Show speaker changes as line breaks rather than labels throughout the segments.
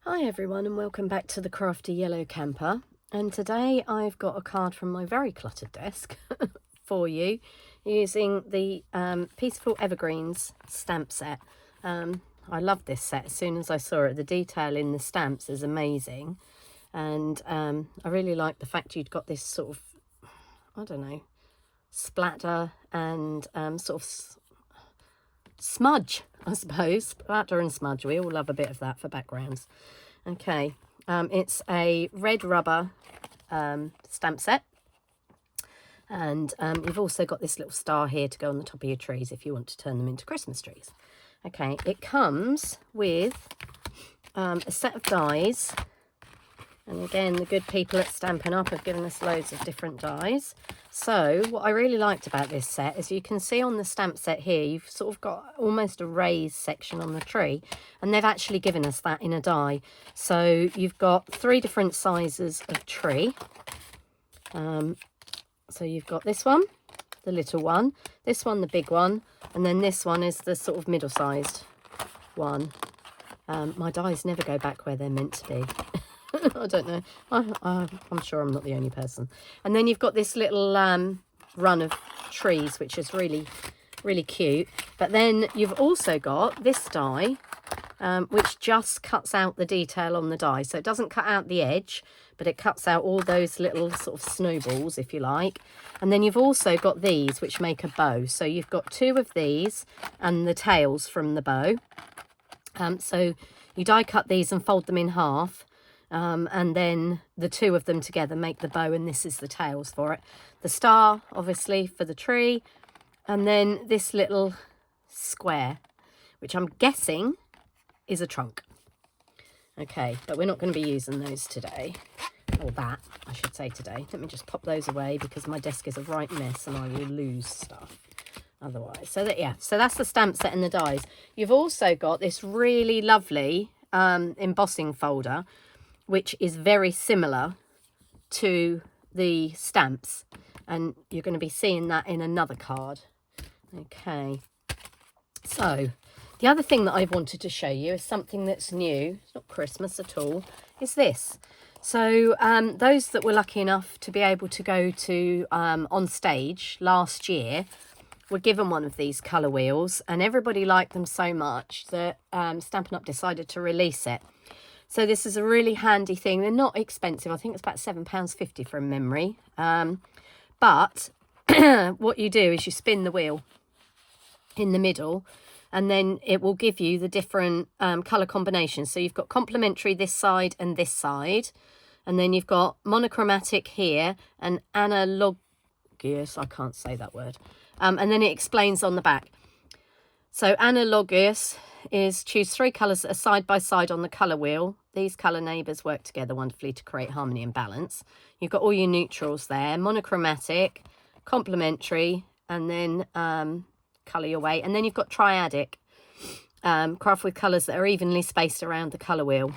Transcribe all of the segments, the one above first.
Hi everyone and welcome back to the Crafty Yellow Camper, and today I've got a card from my very cluttered desk for you using the Peaceful Evergreens stamp set. I love this set. As soon as I saw it, the detail in the stamps is amazing, and I really like the fact you'd got this sort of, I don't know, splatter and sort of smudge, I suppose. Splatter and smudge, we all love a bit of that for backgrounds. Okay, it's a red rubber stamp set, and you've also got this little star here to go on the top of your trees if you want to turn them into Christmas trees. Okay, it comes with a set of dies, and again the good people at Stampin' Up have given us loads of different dies. So what I really liked about this set is you can see on the stamp set here, you've sort of got almost a raised section on the tree, and they've actually given us that in a die. So you've got 3 different sizes of tree. So you've got this one, the little one, this one, the big one, and then this one is the sort of middle-sized one. My dies never go back where they're meant to be. I don't know. I'm sure I'm not the only person. And then you've got this little run of trees, which is really, really cute. But then you've also got this die, which just cuts out the detail on the die. So it doesn't cut out the edge, but it cuts out all those little sort of snowballs, if you like. And then you've also got these, which make a bow. So you've got 2 of these and the tails from the bow. So you die cut these and fold them in half. And then the 2 of them together make the bow, and this is the tails for it. The star, obviously, for the tree, and then this little square, which I'm guessing is a trunk. Okay, but we're not going to be using those today, or that, I should say, today. Let me just pop those away because my desk is a right mess and I will lose stuff otherwise. So that, yeah, so that's the stamp set and the dies. You've also got this really lovely embossing folder, which is very similar to the stamps, and you're going to be seeing that in another card. Okay, so the other thing that I wanted to show you is something that's new, it's not Christmas at all, is this. So those that were lucky enough to be able to go to on stage last year were given one of these colour wheels, and everybody liked them so much that Stampin' Up! Decided to release it. So this is a really handy thing. They're not expensive. I think it's about £7.50 from memory. But what you do is you spin the wheel in the middle, and then it will give you the different colour combinations. So you've got complementary this side and this side. And then you've got monochromatic here and analogous. I can't say that word. And then it explains on the back. So analogous is choose 3 colours that are side by side on the colour wheel. These colour neighbours work together wonderfully to create harmony and balance. You've got all your neutrals there, monochromatic, complementary, and then colour your way. And then you've got triadic, craft with colours that are evenly spaced around the colour wheel.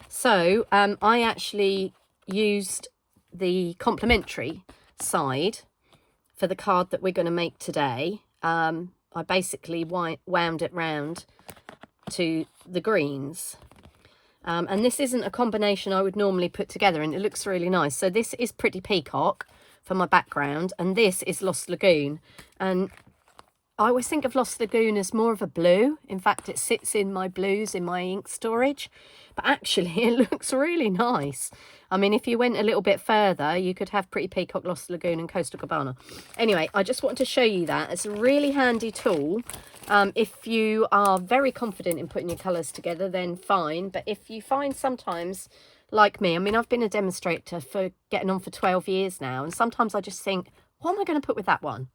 So I actually used the complementary side for the card that we're going to make today. I basically wound it round to the greens. And this isn't a combination I would normally put together, and it looks really nice. So this is Pretty Peacock for my background, and this is Lost Lagoon. And I always think of Lost Lagoon as more of a blue. In fact, it sits in my blues in my ink storage. But actually, it looks really nice. I mean, if you went a little bit further, you could have Pretty Peacock, Lost Lagoon and Coastal Cabana. Anyway, I just wanted to show you that. It's a really handy tool. If you are very confident in putting your colours together, then fine. But if you find sometimes, like me, I mean, I've been a demonstrator for getting on for 12 years now. And sometimes I just think, what am I going to put with that one?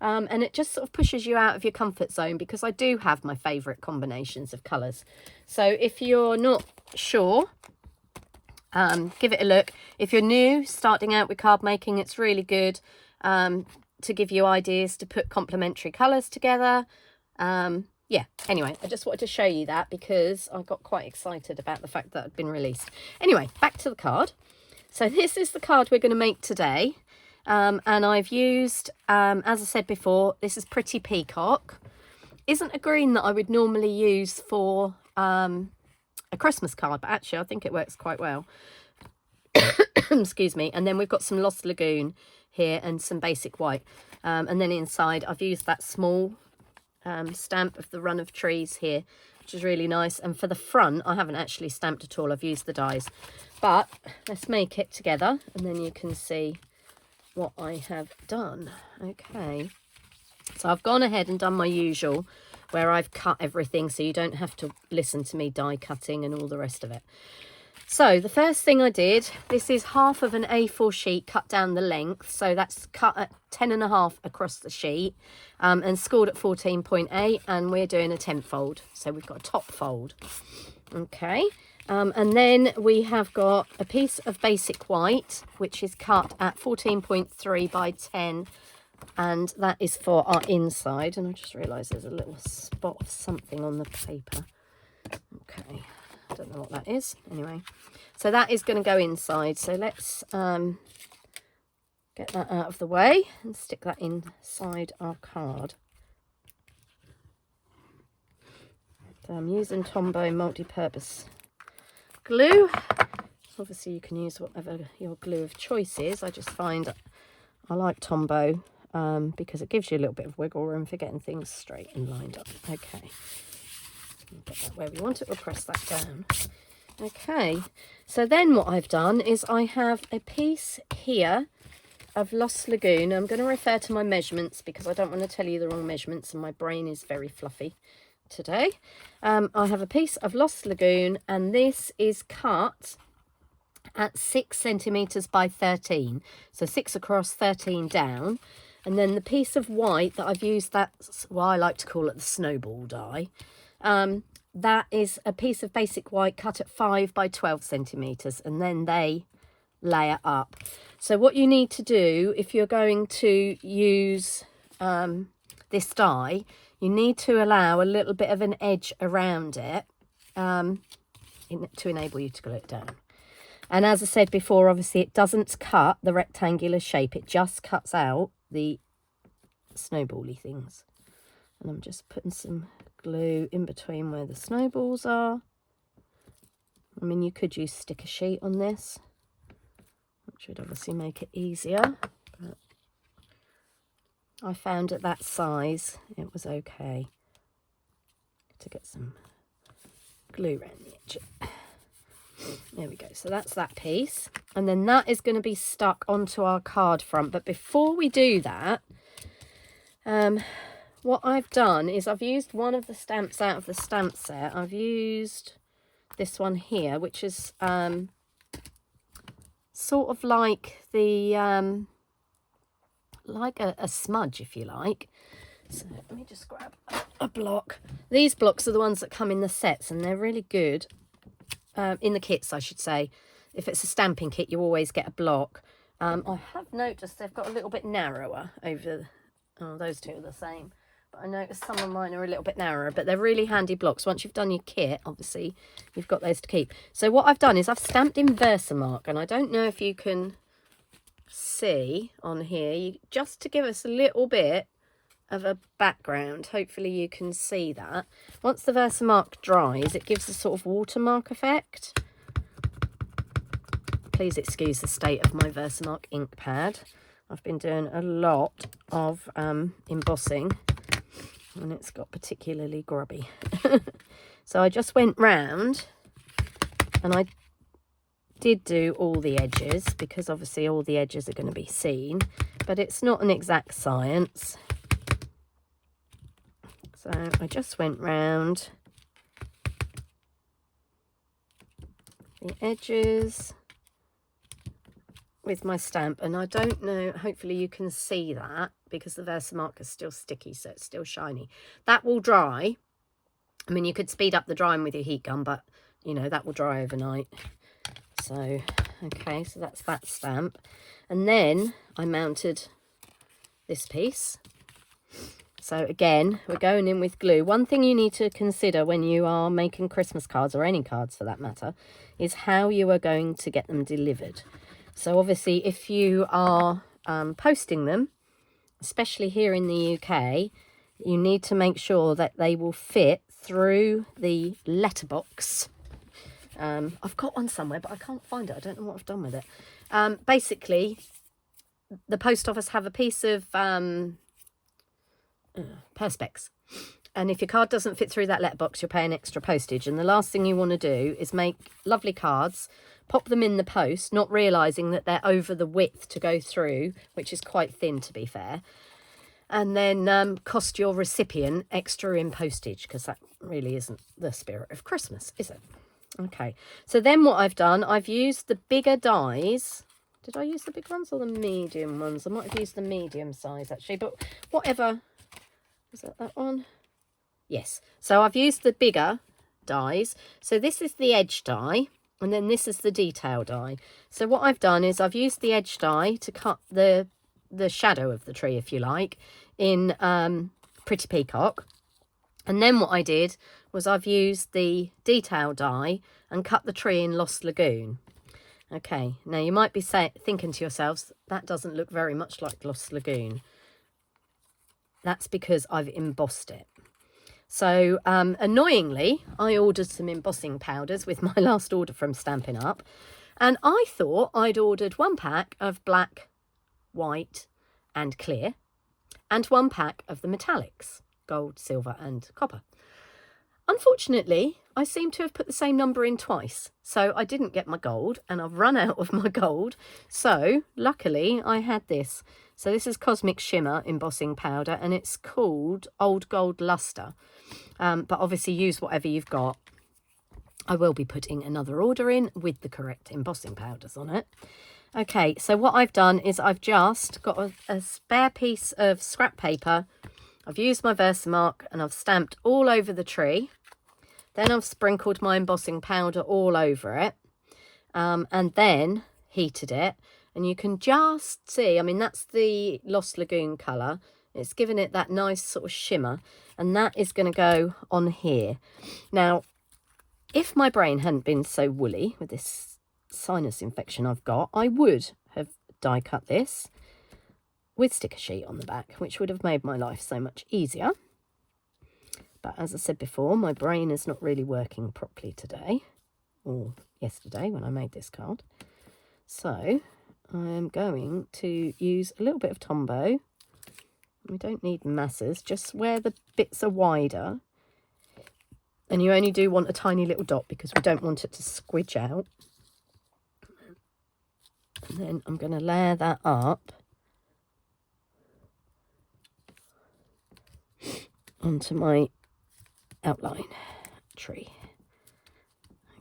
And it just sort of pushes you out of your comfort zone, because I do have my favourite combinations of colours. So if you're not sure, give it a look. If you're new, starting out with card making, it's really good to give you ideas to put complementary colours together. Yeah, anyway, I just wanted to show you that because I got quite excited about the fact that it had been released. Anyway, back to the card. So this is the card we're going to make today. And I've used, as I said before, this is Pretty Peacock. Isn't a green that I would normally use for a Christmas card, but actually I think it works quite well. Excuse me. And then we've got some Lost Lagoon here and some basic white. And then inside I've used that small stamp of the run of trees here, which is really nice. And for the front, I haven't actually stamped at all. I've used the dies. But let's make it together and then you can see what I have done. Okay. So I've gone ahead and done my usual where I've cut everything so you don't have to listen to me die cutting and all the rest of it. So the first thing I did, this is half of an A4 sheet cut down the length. So that's cut at 10.5 across the sheet and scored at 14.8, and we're doing a 10th fold. So we've got a top fold. Okay. And then we have got a piece of basic white, which is cut at 14.3 by 10. And that is for our inside. And I just realised there's a little spot of something on the paper. Okay. I don't know what that is. Anyway, so that is going to go inside. So let's get that out of the way and stick that inside our card. So I'm using Tombow multi-purpose glue. Obviously you can use whatever your glue of choice is. I just find I like Tombow because it gives you a little bit of wiggle room for getting things straight and lined up. Okay. Get that where we want it, we'll press that down. Okay, so then what I've done is I have a piece here of Lost Lagoon. I'm going to refer to my measurements because I don't want to tell you the wrong measurements and my brain is very fluffy today. I have a piece of Lost Lagoon and this is cut at 6 centimetres by 13. So 6 across, 13 down. And then the piece of white that I've used, that's what I like to call it the snowball die. That is a piece of basic white cut at 5 by 12 centimetres, and then they layer up. So what you need to do if you're going to use this die, you need to allow a little bit of an edge around it to enable you to glue it down. And as I said before, obviously it doesn't cut the rectangular shape, it just cuts out the snowbally things. And I'm just putting some glue in between where the snowballs are. I mean, you could use sticker sheet on this, which would obviously make it easier, but I found at that size it was okay to get some glue around the edge. There we go. So that's that piece, and then that is going to be stuck onto our card front. But before we do that, what I've done is I've used one of the stamps out of the stamp set. I've used this one here, which is sort of like the like a smudge, if you like. So let me just grab a block. These blocks are the ones that come in the sets, and they're really good in the kits, I should say. If it's a stamping kit, you always get a block. I have noticed they've got a little bit narrower over. Oh, those two are the same. But I noticed some of mine are a little bit narrower, but they're really handy blocks. Once you've done your kit, obviously, you've got those to keep. So what I've done is I've stamped in Versamark, and I don't know if you can see on here, just to give us a little bit of a background. Hopefully you can see that. Once the Versamark dries, it gives a sort of watermark effect. Please excuse the state of my Versamark ink pad. I've been doing a lot of embossing, and it's got particularly grubby. So I just went round and I did do all the edges, because obviously all the edges are going to be seen, but it's not an exact science. So I just went round the edges with my stamp, and I don't know, hopefully you can see that because the Versamark is still sticky, so it's still shiny. That will dry. I mean, you could speed up the drying with your heat gun, but you know, that will dry overnight. So okay, so that's that stamp. And then I mounted this piece. So again, we're going in with glue. One thing you need to consider when you are making Christmas cards, or any cards for that matter, is how you are going to get them delivered. So obviously if you are posting them, especially here in the UK, you need to make sure that they will fit through the letterbox I've got one somewhere, but I can't find it. I don't know what I've done with it. Basically, the post office have a piece of Perspex. And if your card doesn't fit through that letterbox, you're paying extra postage. And the last thing you want to do is make lovely cards, pop them in the post, not realising that they're over the width to go through, which is quite thin to be fair. And then cost your recipient extra in postage, because that really isn't the spirit of Christmas, is it? Okay, so then what I've done, I've used the bigger dies. Did I use the big ones or the medium ones? I might have used the medium size actually, but whatever. Is that one? Yes, so I've used the bigger dies. So this is the edge die, and then this is the detail die. So what I've done is I've used the edge die to cut the shadow of the tree, if you like, in Pretty Peacock. And then what I did was I've used the detail die and cut the tree in Lost Lagoon. Okay, now you might be thinking to yourselves, that doesn't look very much like Lost Lagoon. That's because I've embossed it. So annoyingly, I ordered some embossing powders with my last order from Stampin' Up. And I thought I'd ordered 1 pack of black, white and clear, and 1 pack of the metallics, gold, silver and copper. Unfortunately, I seem to have put the same number in twice, so I didn't get my gold, and I've run out of my gold. So luckily I had this. So this is Cosmic Shimmer embossing powder, and it's called Old Gold Luster. But obviously use whatever you've got. I will be putting another order in with the correct embossing powders on it. Okay, so what I've done is I've just got a spare piece of scrap paper. I've used my Versamark and I've stamped all over the tree. Then I've sprinkled my embossing powder all over it, and then heated it. And you can just see, I mean, that's the Lost Lagoon colour. It's given it that nice sort of shimmer, and that is going to go on here. Now, if my brain hadn't been so woolly with this sinus infection I've got, I would have die cut this with sticker sheet on the back, which would have made my life so much easier. But as I said before, my brain is not really working properly today, or yesterday when I made this card. So I am going to use a little bit of Tombow. We don't need masses, just where the bits are wider. And you only do want a tiny little dot because we don't want it to squidge out. And then I'm going to layer that up onto my outline tree.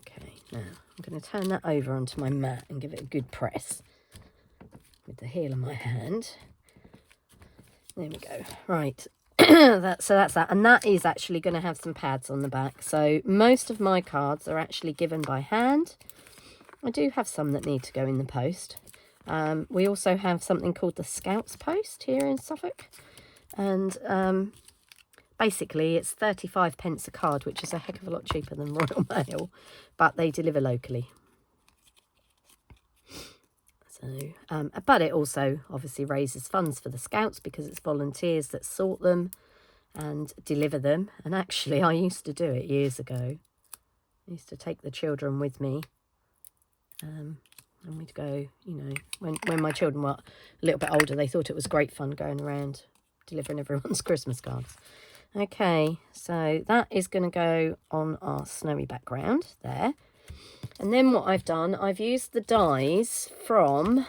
Okay, now I'm going to turn that over onto my mat and give it a good press with the heel of my hand. There we go. Right, so that's that. And that is actually going to have some pads on the back. So most of my cards are actually given by hand. I do have some that need to go in the post. We also have something called the Scouts Post here in Suffolk. And basically it's 35p a card, which is a heck of a lot cheaper than Royal Mail. But they deliver locally. So, but it also obviously raises funds for the Scouts because it's volunteers that sort them and deliver them. And actually, I used to do it years ago. I used to take the children with me. And we'd go, you know, when my children were a little bit older, they thought it was great fun going around delivering everyone's Christmas cards. Okay, so that is going to go on our snowy background there. And then what I've done, I've used the dies from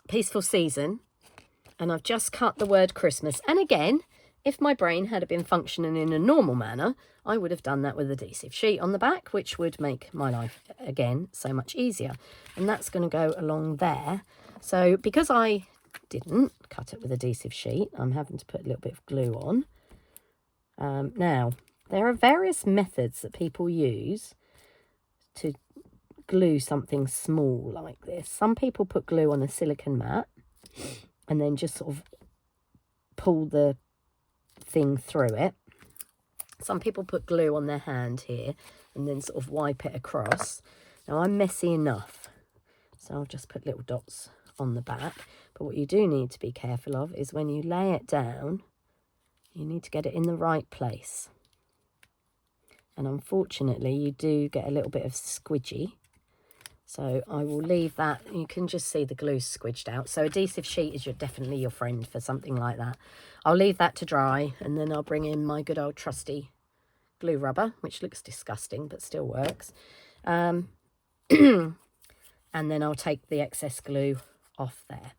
Peaceful Season, and I've just cut the word Christmas. And again, if my brain had been functioning in a normal manner, I would have done that with adhesive sheet on the back, which would make my life, again, so much easier. And that's going to go along there. So because I didn't cut it with adhesive sheet, I'm having to put a little bit of glue on. Now, there are various methods that people use to glue something small like this. Some people put glue on a silicone mat and then just sort of pull the thing through it. Some people put glue on their hand here and then sort of wipe it across. Now I'm messy enough, so I'll just put little dots on the back. But what you do need to be careful of is when you lay it down, you need to get it in the right place. and unfortunately you do get a little bit of squidgy. So I will leave that. You can just see the glue squidged out. So adhesive sheet is definitely your friend for something like that. I'll leave that to dry, and then I'll bring in my good old trusty glue rubber, which looks disgusting but still works. And then I'll take the excess glue off there.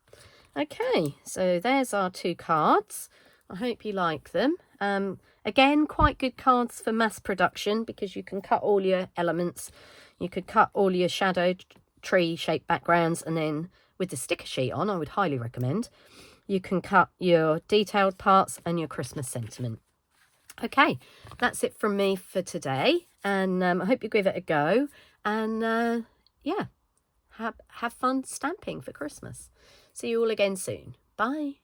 Okay, so there's our 2 cards. I hope you like them. Again, quite good cards for mass production, because you can cut all your elements. You could cut all your shadow tree shaped backgrounds, and then with the sticker sheet on, I would highly recommend, you can cut your detailed parts and your Christmas sentiment. Okay, that's it from me for today, and I hope you give it a go, and yeah, have fun stamping for Christmas. See you all again soon. Bye.